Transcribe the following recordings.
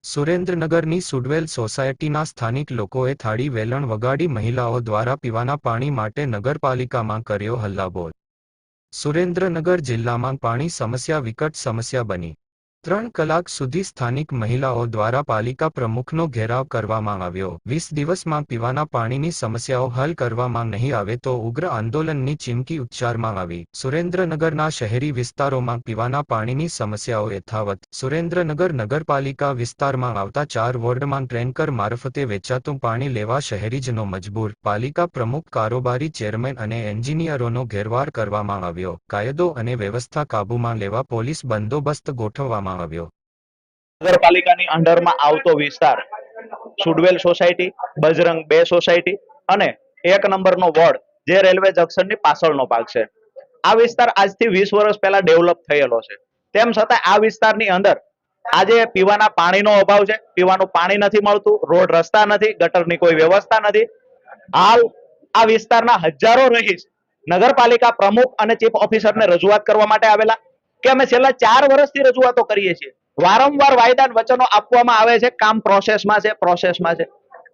સુરેન્દ્રનગરની સુડવેલ સોસાયટીના સ્થાનિક લોકોએ થાળી વેલણ વગાડી મહિલાઓ દ્વારા પીવાના પાણી માટે નગરપાલિકામાં કર્યો હલ્લાબોલ। સુરેન્દ્રનગર જિલ્લામાં પાણી સમસ્યા વિકટ સમસ્યા બની। 3 કલાક સુધી સ્થાનિક મહિલાઓ દ્વારા પાલિકા પ્રમુખનો ઘેરાવ કરવામાં આવ્યો। 20 દિવસમાં પીવાના પાણીની સમસ્યાઓ હલ કરવામાં નહીં આવે તો ઉગ્ર આંદોલનની ચીમકી ઉચ્ચારવામાં આવી। સુરેન્દ્રનગરના શહેરી વિસ્તારોમાં પીવાના પાણીની સમસ્યાઓ યથાવત। સુરેન્દ્રનગર નગરપાલિકા વિસ્તારમાં આવતા 4 વોર્ડમાં ટેન્કર મારફતે વેચાતું પાણી લેવા શહેરીજનો મજબૂર। પાલિકા પ્રમુખ, કારોબારી ચેરમેન અને એન્જિનિયરોનો ઘેરવાર કરવામાં આવ્યો। કાયદો અને વ્યવસ્થા કાબૂમાં લેવા પોલીસ બંદોબસ્ત ગોઠવવામાં આવ્યો। નગરપાલિકાની અંડરમાં આવતો વિસ્તાર સુડવેલ સોસાયટી, બજરંગ 2 સોસાયટી અને 1 નંબરનો વોર્ડ જે રેલવે જંકશનની પાછળનો ભાગ છે। આ વિસ્તાર આજથી 20 વર્ષ પહેલા ડેવલપ થયેલો છે। તેમ છતાં આ વિસ્તારની અંદર આજે પીવાના પાણીનો અભાવ છે। પીવાનું પાણી નથી મળતું, રોડ રસ્તા નથી, ગટરની કોઈ વ્યવસ્થા નથી। હાલ આ વિસ્તારના હજારો રહીશ નગરપાલિકા પ્રમુખ અને ચીફ ઓફિસરને રજૂઆત કરવા માટે આવેલા કે અમે છેલ્લા 4 વર્ષથી રજૂઆતો કરીએ છીએ। વારંવાર વાયદા વચનો આપવામાં આવે છે, કામ પ્રોસેસમાં છે।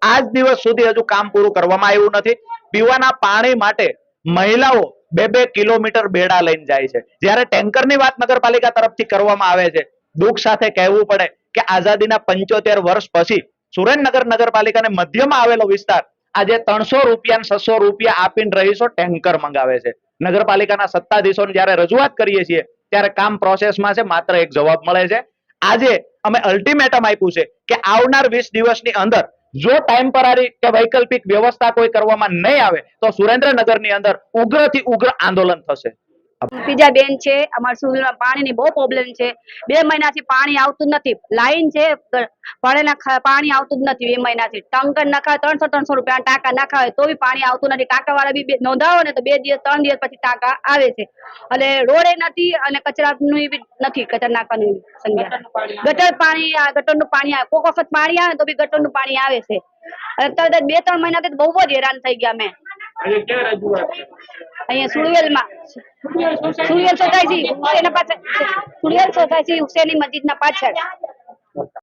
આજ દિવસ સુધી હજુ કામ પૂરું કરવામાં આવ્યું નથી। પીવાના પાણી માટે મહિલાઓ 2-2 કિલોમીટર બેડા લઈને જાય છે। જ્યારે ટેન્કરની વાત નગરપાલિકા તરફથી કરવામાં આવે છે, દુઃખ સાથે કહેવું પડે કે આઝાદીના 75 વર્ષ પછી સુરેન્દ્રનગર નગરપાલિકાને મધ્યમાં આવેલો વિસ્તાર આજે 300 રૂપિયા 600 રૂપિયા આપીને રહીશો ટેન્કર મંગાવે છે। નગરપાલિકાના સત્તાધીશોને જ્યારે રજૂઆત કરીએ છીએ ત્યારે કામ પ્રોસેસમાં છે, માત્ર એક જવાબ મળે છે। આજે અમે અલ્ટિમેટમ આપ્યું છે કે આવનાર 20 દિવસની અંદર જો ટેમ્પરરી કે વૈકલ્પિક વ્યવસ્થા કોઈ કરવામાં નહીં આવે તો સુરેન્દ્રનગરની અંદર ઉગ્રથી ઉગ્ર આંદોલન થશે। બીજા બેન છે, અમારા સુરતમાં પાણીની બહુ પ્રોબ્લેમ છે। 2 મહિનાથી પાણી આવતું નથી। લાઈન છે, પાણી આવતું જ નથી 2 મહિનાથી। ટંકર નખાય 300 રૂપિયા ટાંકા નખાવે તો બી પાણી આવતું નથી। ટાંકા વાળા બી નોંધાવો ને તો 2 દિવસ 3 દિવસ પછી ટાંકા આવે છે। અને રોડે નથી અને કચરાનું બી નથી, કચરા નાખવાની સંખ્યા। ગટરનું પાણી આવે, કોક વખત પાણી આવે તો બી ગટરનું પાણી આવે છે। અને તરત 2-3 મહિનાથી બહુ જ હેરાન થઈ ગયા અમે। અહીંયા સુરવેલમાં સુરવેલ સોસાયટી હુસેની મસ્જિદના પાછળ।